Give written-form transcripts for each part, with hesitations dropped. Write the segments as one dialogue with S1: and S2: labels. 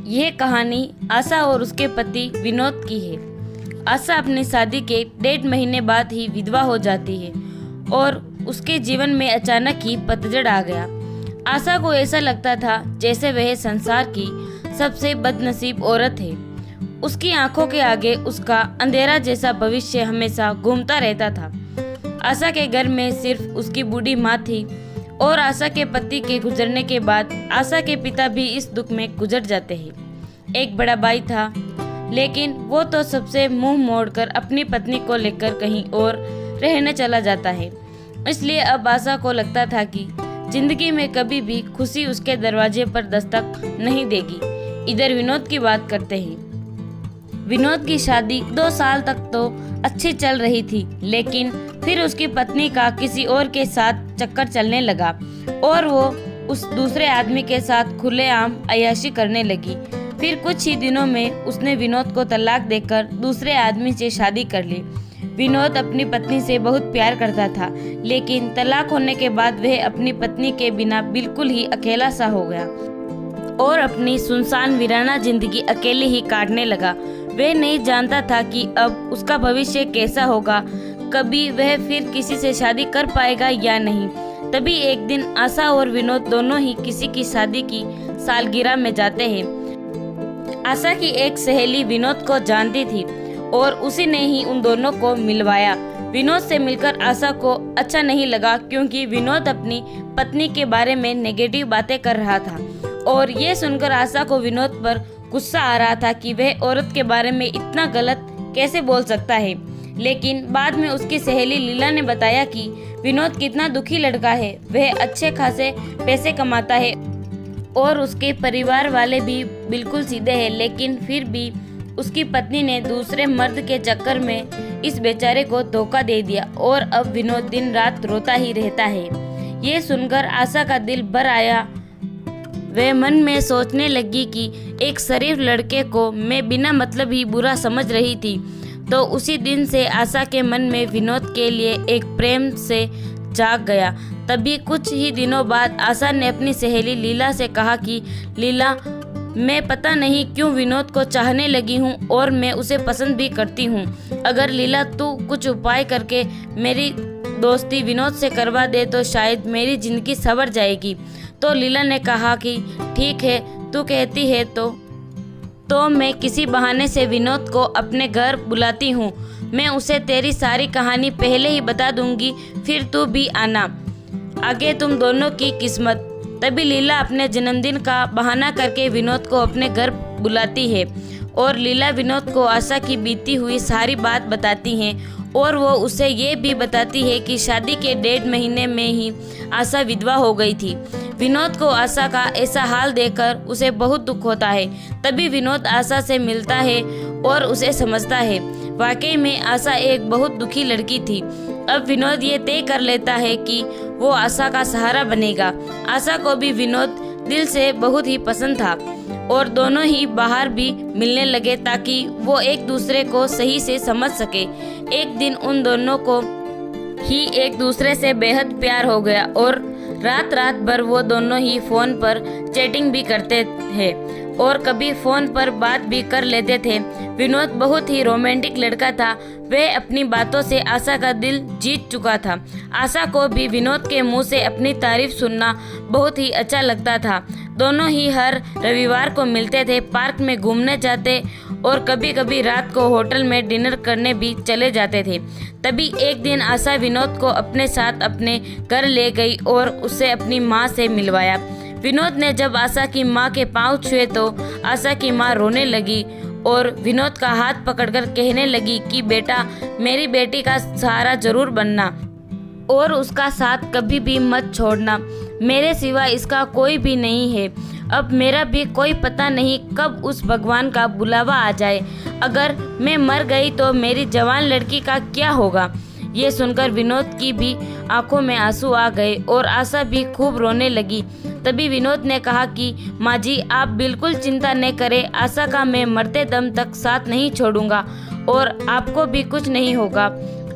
S1: यह कहानी आशा और उसके पति विनोद की है। आशा अपनी शादी के 1.5 महीने बाद ही विधवा हो जाती है और उसके जीवन में अचानक ही पतझड़ आ गया। आशा को ऐसा लगता था जैसे वह संसार की सबसे बदनसीब औरत है। उसकी आंखों के आगे उसका अंधेरा जैसा भविष्य हमेशा घूमता रहता था। आशा के घर में सिर्फ उसकी बूढ़ी माँ थी और आशा के पति के गुजरने के बाद आशा के पिता भी इस दुख में गुजर जाते हैं। एक बड़ा भाई था, लेकिन वो तो सबसे मुंह मोड़कर अपनी पत्नी को लेकर कहीं और रहने चला जाता है। इसलिए अब आशा को लगता था कि जिंदगी में कभी भी खुशी उसके दरवाजे पर दस्तक नहीं देगी। इधर विनोद की बात करते हैं। विनोद की शादी 2 साल तक तो अच्छी चल रही थी, लेकिन फिर उसकी पत्नी का किसी और के साथ चक्कर चलने लगा और वो उस दूसरे आदमी के साथ खुलेआम अय्याशी करने लगी। फिर कुछ ही दिनों में उसने विनोद को तलाक देकर दूसरे आदमी से शादी कर ली। विनोद अपनी पत्नी से बहुत प्यार करता था, लेकिन तलाक होने के बाद वह अपनी पत्नी के बिना बिल्कुल ही अकेला सा हो गया और अपनी सुनसान वीराना जिंदगी अकेले ही काटने लगा। वह नहीं जानता था कि अब उसका भविष्य कैसा होगा, कभी वह फिर किसी से शादी कर पाएगा या नहीं। तभी एक दिन आशा और विनोद दोनों ही किसी की शादी की सालगिरह में जाते हैं। आशा की एक सहेली विनोद को जानती थी और उसी ने ही उन दोनों को मिलवाया। विनोद से मिलकर आशा को अच्छा नहीं लगा, क्योंकि विनोद अपनी पत्नी के बारे में नेगेटिव बातें कर रहा था और ये सुनकर आशा को विनोद पर गुस्सा आ रहा था कि वह औरत के बारे में इतना गलत कैसे बोल सकता है। लेकिन बाद में उसकी सहेली लीला ने बताया कि विनोद कितना दुखी लड़का है। वह अच्छे खासे पैसे कमाता है और उसके परिवार वाले भी बिल्कुल सीधे हैं, लेकिन फिर भी उसकी पत्नी ने दूसरे मर्द के चक्कर में इस बेचारे को धोखा दे दिया और अब विनोद दिन रात रोता ही रहता है। ये सुनकर आशा का दिल भर आया। वह मन में सोचने लगी कि एक शरीफ लड़के को मैं बिना मतलब ही बुरा समझ रही थी। तो उसी दिन से आशा के मन में विनोद के लिए एक प्रेम से जाग गया। तभी कुछ ही दिनों बाद आशा ने अपनी सहेली लीला से कहा कि लीला, मैं पता नहीं क्यों विनोद को चाहने लगी हूँ और मैं उसे पसंद भी करती हूँ। अगर लीला तू कुछ उपाय करके मेरी दोस्ती विनोद से करवा दे तो शायद मेरी जिंदगी संवर जाएगी। तो लीला ने कहा कि ठीक है, तू कहती है तो मैं किसी बहाने से विनोद को अपने घर बुलाती हूँ। मैं उसे तेरी सारी कहानी पहले ही बता दूंगी, फिर तू भी आना। आगे तुम दोनों की किस्मत। तभी लीला अपने जन्मदिन का बहाना करके विनोद को अपने घर बुलाती है और लीला विनोद को आशा की बीती हुई सारी बात बताती हैं और वो उसे ये भी बताती है कि शादी के 1.5 महीने में ही आशा विधवा हो गई थी। विनोद को आशा का ऐसा हाल देखकर उसे बहुत दुख होता है। तभी विनोद आशा से मिलता है और उसे समझता है। वाकई में आशा एक बहुत दुखी लड़की थी। अब विनोद ये तय कर लेता है कि वो आशा का सहारा बनेगा। आशा को भी विनोद दिल से बहुत ही पसंद था और दोनों ही बाहर भी मिलने लगे ताकि वो एक दूसरे को सही से समझ सके। एक दिन उन दोनों को ही एक दूसरे से बेहद प्यार हो गया और रात रात भर वो दोनों ही फोन पर चैटिंग भी करते थे और कभी फोन पर बात भी कर लेते थे। विनोद बहुत ही रोमांटिक लड़का था। वह अपनी बातों से आशा का दिल जीत चुका था। आशा को भी विनोद के मुंह से अपनी तारीफ सुनना बहुत ही अच्छा लगता था। दोनों ही हर रविवार को मिलते थे, पार्क में घूमने जाते और कभी कभी रात को होटल में डिनर करने भी चले जाते थे। तभी एक दिन आशा विनोद को अपने साथ अपने घर ले गई और उसे अपनी माँ से मिलवाया। विनोद ने जब आशा की माँ के पाँव छुए तो आशा की माँ रोने लगी और विनोद का हाथ पकड़कर कहने लगी कि बेटा, मेरी बेटी का सहारा जरूर बनना और उसका साथ कभी भी मत छोड़ना। मेरे सिवा इसका कोई भी नहीं है। अब मेरा भी कोई पता नहीं कब उस भगवान का बुलावा आ जाए। अगर मैं मर गई तो मेरी जवान लड़की का क्या होगा। ये सुनकर विनोद की भी आंखों में आंसू आ गए और आशा भी खूब रोने लगी। तभी विनोद ने कहा कि माँ जी, आप बिल्कुल चिंता न करें। आशा का मैं मरते दम तक साथ नहीं छोड़ूंगा और आपको भी कुछ नहीं होगा।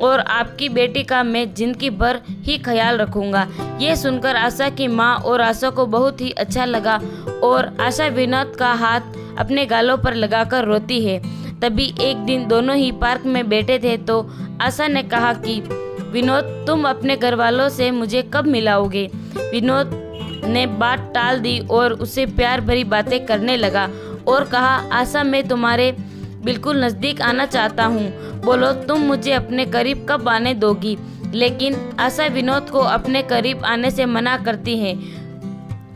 S1: और आपकी बेटी का मैं जिंदगी भर ही ख्याल रखूंगा। ये सुनकर आशा की माँ और आशा को बहुत ही अच्छा लगा और आशा विनोद का हाथ अपने गालों पर लगाकर रोती है। तभी एक दिन दोनों ही पार्क में बैठे थे तो आशा ने कहा कि विनोद, तुम अपने घर वालों से मुझे कब मिलाओगे। विनोद ने बात टाल दी और उससे प्यार भरी बातें करने लगा और कहा, आशा, मैं तुम्हारे बिल्कुल नज़दीक आना चाहता हूँ। बोलो, तुम मुझे अपने करीब कब आने दोगी। लेकिन आशा विनोद को अपने करीब आने से मना करती है,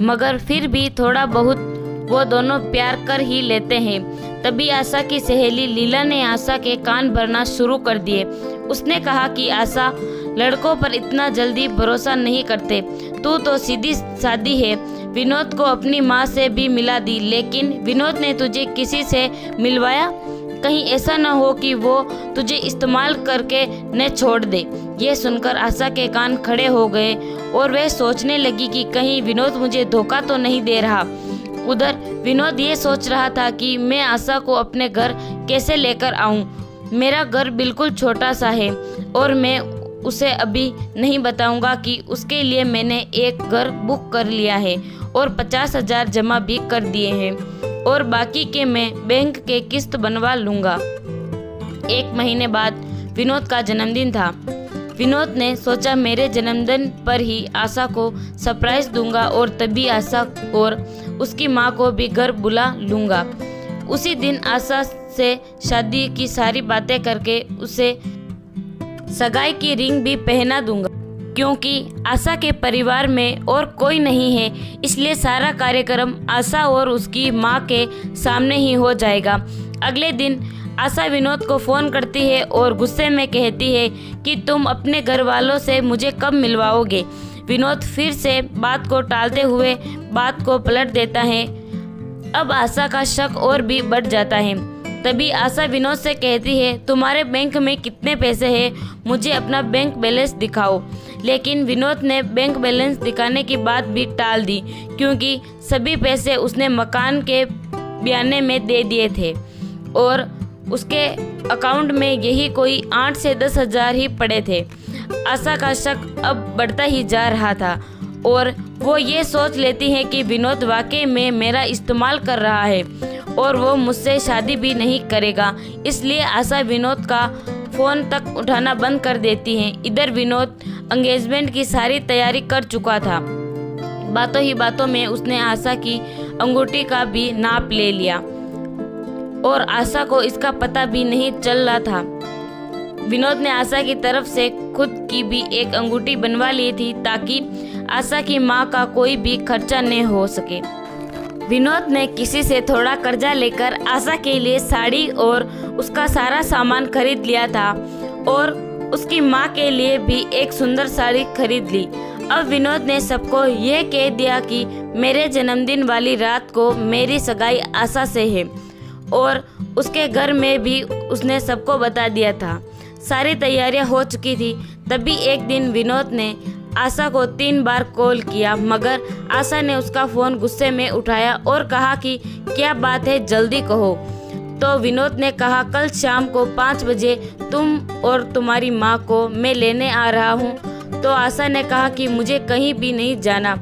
S1: मगर फिर भी थोड़ा बहुत वो दोनों प्यार कर ही लेते हैं। तभी आशा की सहेली लीला ने आशा के कान भरना शुरू कर दिए। उसने कहा कि आशा, लड़कों पर इतना जल्दी भरोसा नहीं करते। तू तो सीधी सादी है। विनोद को अपनी माँ से भी मिला दी, लेकिन विनोद ने तुझे किसी से मिलवाया? कहीं ऐसा न हो कि वो तुझे इस्तेमाल करके न छोड़ दे। ये सुनकर आशा के कान खड़े हो गए और वह सोचने लगी कि कहीं विनोद मुझे धोखा तो नहीं दे रहा। उधर विनोद ये सोच रहा था कि मैं आशा को अपने घर कैसे लेकर आऊं। मेरा घर बिल्कुल छोटा सा है और मैं उसे अभी नहीं बताऊंगा कि उसके लिए मैंने एक घर बुक कर लिया है और 50,000 जमा भी कर दिए हैं और बाकी के मैं बैंक के किस्त बनवा लूँगा। 1 महीने बाद विनोद का जन्मदिन था। विनोद ने सोचा मेरे जन्मदिन पर ही आशा को सरप्राइज दूंगा और तभी आशा और उसकी माँ को भी घर बुला लूँगा। उसी दिन आशा से शादी की सारी बातें करके उसे सगाई की रिंग भी पहना दूंगा, क्योंकि आशा के परिवार में और कोई नहीं है, इसलिए सारा कार्यक्रम आशा और उसकी माँ के सामने ही हो जाएगा। अगले दिन आशा विनोद को फ़ोन करती है और गुस्से में कहती है कि तुम अपने घर वालों से मुझे कब मिलवाओगे। विनोद फिर से बात को टालते हुए बात को पलट देता है। अब आशा का शक और भी बढ़ जाता है। तभी आशा विनोद से कहती है, तुम्हारे बैंक में कितने पैसे हैं, मुझे अपना बैंक बैलेंस दिखाओ। लेकिन विनोद ने बैंक बैलेंस दिखाने की बात भी टाल दी, क्योंकि सभी पैसे उसने मकान के बयाने में दे दिए थे और उसके अकाउंट में यही कोई 8 से 10 हज़ार ही पड़े थे। आशा का शक अब बढ़ता ही जा रहा था और वो ये सोच लेती है कि विनोद वाकई में मेरा इस्तेमाल कर रहा है और वो मुझसे शादी भी नहीं करेगा। इसलिए आशा विनोद का फ़ोन तक उठाना बंद कर देती है। इधर विनोद एंगेजमेंट की सारी तैयारी कर चुका था। बातों ही बातों में उसने आशा की अंगूठी का भी नाप ले लिया और आशा को इसका पता भी नहीं चल रहा था। विनोद ने आशा की तरफ से खुद की भी एक अंगूठी बनवा ली थी ताकि आशा की माँ का कोई भी खर्चा न हो सके। विनोद ने किसी से थोड़ा कर्जा लेकर आशा के लिए साड़ी और उसका सारा सामान खरीद लिया था और उसकी माँ के लिए भी एक सुंदर साड़ी खरीद ली। अब विनोद ने सबको यह कह दिया कि मेरे जन्मदिन वाली रात को मेरी सगाई आशा से है और उसके घर में भी उसने सबको बता दिया था। सारी तैयारियां हो चुकी थी। तभी एक दिन विनोद ने आशा को 3 बार कॉल किया, मगर आशा ने उसका फ़ोन गुस्से में उठाया और कहा कि क्या बात है, जल्दी कहो। तो विनोद ने कहा, कल शाम को 5 बजे तुम और तुम्हारी माँ को मैं लेने आ रहा हूँ। तो आशा ने कहा कि मुझे कहीं भी नहीं जाना।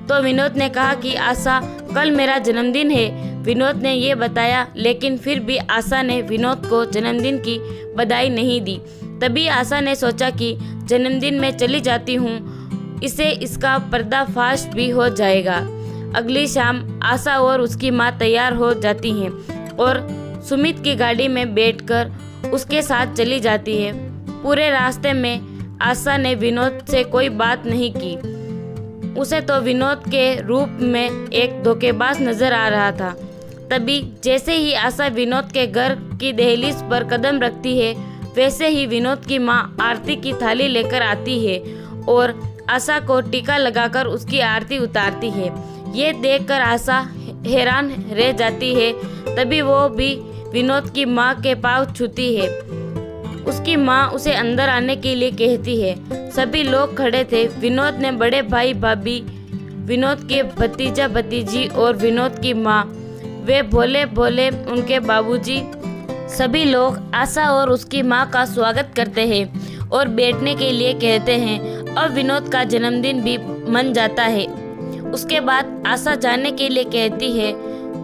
S1: तो विनोद ने कहा कि आशा, कल मेरा जन्मदिन है। विनोद ने ये बताया, लेकिन फिर भी आशा ने विनोद को जन्मदिन की बधाई नहीं दी। तभी आशा ने सोचा कि जन्मदिन में चली जाती हूँ, इससे इसका पर्दाफाश भी हो जाएगा। अगली शाम आशा और उसकी माँ तैयार हो जाती हैं और सुमित की गाड़ी में बैठकर उसके साथ चली जाती है। पूरे रास्ते में आशा ने विनोद से कोई बात नहीं की। उसे तो विनोद के रूप में एक धोखेबाज नजर आ रहा था। तभी जैसे ही आशा विनोद के घर की दहलीज पर कदम रखती है, वैसे ही विनोद की माँ आरती की थाली लेकर आती है और आशा को टीका लगाकर उसकी आरती उतारती है। ये देखकर आशा हैरान रह जाती है। तभी वो भी विनोद की माँ के पाँव छूती है। उसकी माँ उसे अंदर आने के लिए कहती है। सभी लोग खड़े थे। विनोद ने बड़े भाई भाभी, विनोद के भतीजा भतीजी और विनोद की माँ, वे भोले भोले उनके बाबूजी, सभी लोग आशा और उसकी माँ का स्वागत करते हैं और बैठने के लिए कहते हैं और विनोद का जन्मदिन भी मन जाता है। उसके बाद आशा जाने के लिए कहती है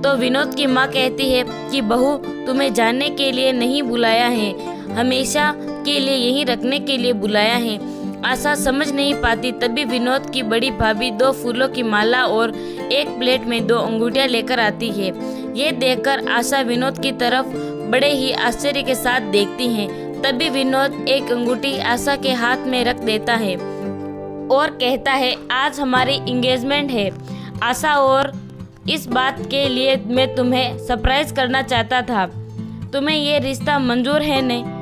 S1: तो विनोद की माँ कहती है कि बहू, तुम्हें जाने के लिए नहीं बुलाया है, हमेशा के लिए यहीं रखने के लिए बुलाया है। आशा समझ नहीं पाती। तभी विनोद की बड़ी भाभी 2 फूलों की माला और एक प्लेट में 2 अंगूठियां लेकर आती है। ये देखकर आशा विनोद की तरफ बड़े ही आश्चर्य के साथ देखती है। तभी विनोद एक अंगूठी आशा के हाथ में रख देता है और कहता है, आज हमारी एंगेजमेंट है आशा, और इस बात के लिए मैं तुम्हें सरप्राइज करना चाहता था। तुम्हें ये रिश्ता मंजूर है न?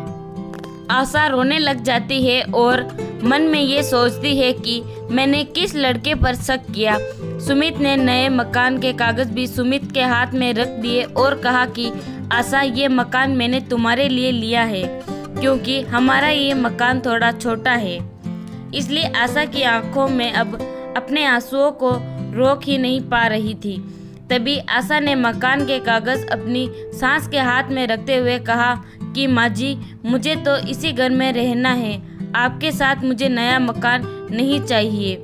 S1: आशा रोने लग जाती है और मन में ये सोचती है कि मैंने किस लड़के पर शक किया। सुमित ने नए मकान के कागज भी सुमित के हाथ में रख दिए और कहा कि आशा, ये मकान मैंने तुम्हारे लिए लिया है क्योंकि हमारा ये मकान थोड़ा छोटा है। इसलिए आशा की आंखों में अब अपने आंसुओं को रोक ही नहीं पा रही थी। तभी आशा ने मकान के कागज अपनी सास के हाथ में रखते हुए कहा कि माँ जी, मुझे तो इसी घर में रहना है, आपके साथ मुझे नया मकान नहीं चाहिए।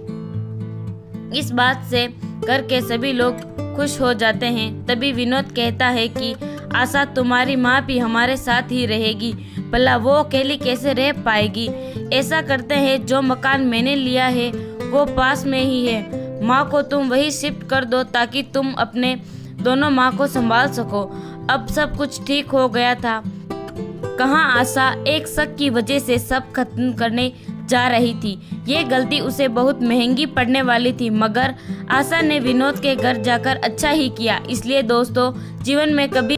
S1: इस बात से घर के सभी लोग खुश हो जाते हैं। तभी विनोद कहता है कि आशा, तुम्हारी माँ भी हमारे साथ ही रहेगी, भला वो अकेली कैसे रह पाएगी। ऐसा करते हैं, जो मकान मैंने लिया है वो पास में ही है, माँ को तुम वही शिफ्ट कर दो ताकि तुम अपने दोनों माँ को संभाल सको। अब सब कुछ ठीक हो गया था। कहाँ आशा एक शक की वजह से सब खत्म करने जा रही थी। ये गलती उसे बहुत महंगी पड़ने वाली थी, मगर आशा ने विनोद के घर जाकर अच्छा ही किया। इसलिए दोस्तों, जीवन में कभी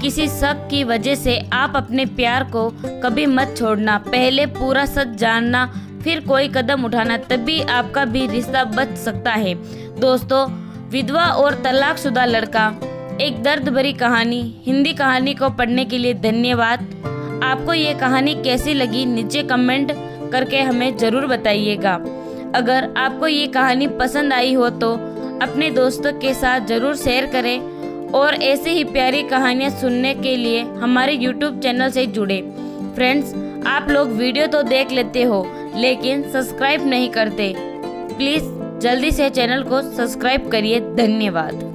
S1: किसी शक की वजह से आप अपने प्यार को कभी मत छोड़ना। पहले पूरा सच जानना, फिर कोई कदम उठाना, तभी आपका भी रिश्ता बच सकता है। दोस्तों, विधवा और तलाकशुदा लड़का, एक दर्द भरी कहानी। हिंदी कहानी को पढ़ने के लिए धन्यवाद। आपको ये कहानी कैसी लगी नीचे कमेंट करके हमें ज़रूर बताइएगा। अगर आपको ये कहानी पसंद आई हो तो अपने दोस्तों के साथ ज़रूर शेयर करें और ऐसे ही प्यारी कहानियाँ सुनने के लिए हमारे YouTube चैनल से जुड़े। फ्रेंड्स, आप लोग वीडियो तो देख लेते हो लेकिन सब्सक्राइब नहीं करते। प्लीज़ जल्दी से चैनल को सब्सक्राइब करिए। धन्यवाद।